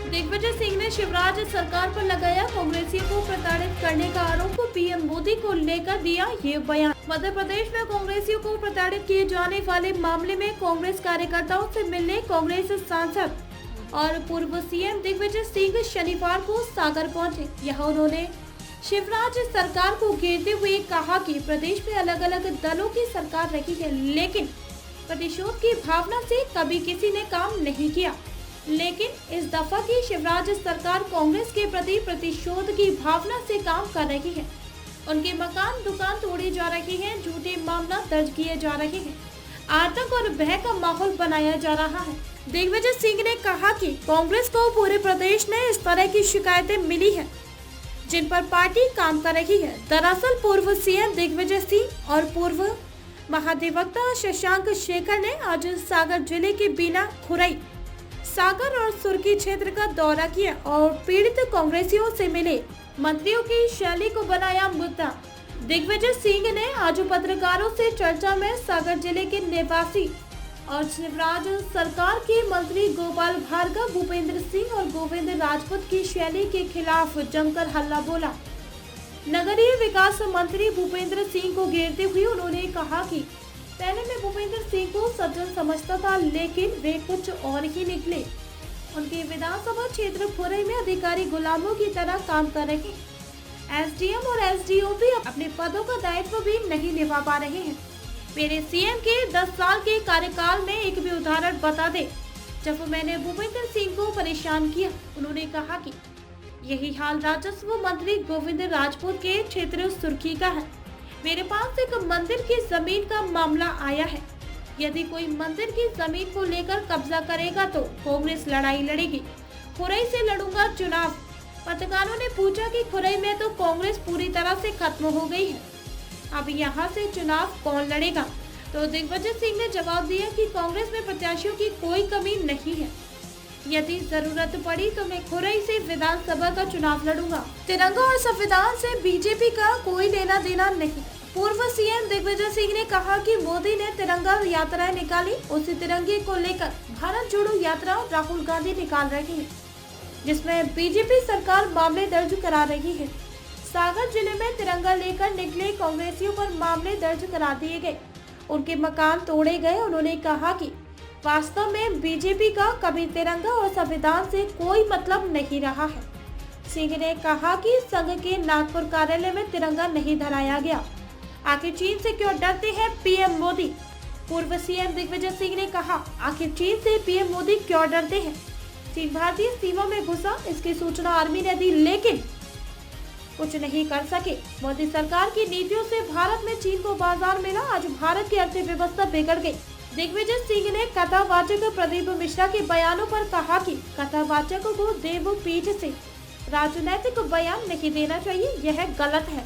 दिग्विजय सिंह ने शिवराज सरकार पर लगाया कांग्रेसियों को प्रताड़ित करने का आरोप। पीएम मोदी को लेकर दिया ये बयान। मध्य प्रदेश में कांग्रेसियों को प्रताड़ित किए जाने वाले मामले में कांग्रेस कार्यकर्ताओं से मिलने कांग्रेस सांसद और पूर्व सीएम दिग्विजय सिंह शनिवार को सागर पहुंचे। यहाँ उन्होंने शिवराज सरकार को घेरते हुए कहा कि प्रदेश में अलग अलग दलों की सरकार रही है, लेकिन प्रतिशोध की भावना से कभी किसी ने काम नहीं किया। लेकिन इस दफा की शिवराज सरकार कांग्रेस के प्रति प्रतिशोध की भावना से काम कर रही है। उनके मकान दुकान तोड़े जा रहे हैं, झूठे मामला दर्ज किए जा रहे हैं, आतंक और भय का माहौल बनाया जा रहा है। दिग्विजय सिंह ने कहा कि कांग्रेस को पूरे प्रदेश में इस तरह की शिकायतें मिली है जिन पर पार्टी काम कर रही है। दरअसल पूर्व सीएम दिग्विजय सिंह और पूर्व महाधिवक्ता शशांक शेखर ने आज सागर जिले के बीना खुरई, सागर और सुर्खी क्षेत्र का दौरा किया और पीड़ित कांग्रेसियों से मिले। मंत्रियों की शैली को बनाया मुद्दा। दिग्विजय सिंह ने आज पत्रकारों से चर्चा में सागर जिले के निवासी और शिवराज सरकार के मंत्री गोपाल भार्गव, भूपेंद्र सिंह और गोविंद राजपूत की शैली के खिलाफ जमकर हल्ला बोला। नगरीय विकास मंत्री भूपेंद्र सिंह को घेरते हुए उन्होंने कहा कि पहले मैं भूपेंद्र सिंह को सज्जन समझता था, लेकिन वे कुछ और ही निकले। उनके विधानसभा क्षेत्र खुरई में अधिकारी गुलामों की तरह काम कर रहे हैं। एसडीएम और एसडीओ भी अपने पदों का दायित्व भी नहीं निभा पा रहे हैं। मेरे सीएम के 10 साल के कार्यकाल में एक भी उदाहरण बता दे जब मैंने भूपेंद्र सिंह को परेशान किया। उन्होंने कहा कि यही हाल राजस्व मंत्री गोविंद राजपूत के क्षेत्र सुर्खी का है। मेरे पास एक मंदिर की जमीन का मामला आया है। यदि कोई मंदिर की जमीन को लेकर कब्जा करेगा तो कांग्रेस लड़ाई लड़ेगी। खुरई से लड़ूंगा चुनाव। पत्रकारों ने पूछा कि खुरई में तो कांग्रेस पूरी तरह से खत्म हो गई है, अब यहाँ से चुनाव कौन लड़ेगा? तो दिग्विजय सिंह ने जवाब दिया कि कांग्रेस में प्रत्याशियों की कोई कमी नहीं है। यदि जरूरत पड़ी तो मैं खुरई से विधानसभा का चुनाव लड़ूंगा। तिरंगा और संविधान से बीजेपी का कोई लेना देना नहीं। पूर्व सीएम दिग्विजय सिंह ने कहा कि मोदी ने तिरंगा यात्राएं निकाली, उसी तिरंगे को लेकर भारत जोड़ो यात्रा राहुल गांधी निकाल रहे हैं, जिसमें बीजेपी सरकार मामले दर्ज करा रही है। सागर जिले में तिरंगा लेकर निकले कांग्रेसियों पर मामले दर्ज करा दिए गए, उनके मकान तोड़े गए। उन्होंने कहा कि वास्तव में बीजेपी का कभी तिरंगा और संविधान से कोई मतलब नहीं रहा है। सिंह ने कहा कि संघ के नागपुर कार्यालय में तिरंगा नहीं धराया गया। आखिर चीन से क्यों डरते हैं पीएम मोदी? पूर्व सीएम दिग्विजय सिंह ने कहा, आखिर चीन से पीएम मोदी क्यों डरते हैं? चीन भारतीय सीमा में घुसा, इसकी सूचना आर्मी ने दी, लेकिन कुछ नहीं कर सके। मोदी सरकार की नीतियों से भारत में चीन को बाजार मिला। आज भारत की अर्थव्यवस्था बिगड़ गई। दिग्विजय सिंह ने कथावाचक प्रदीप मिश्रा के बयानों पर कहा कि कथावाचक को देव पीठ से राजनैतिक बयान नहीं देना चाहिए, यह गलत है।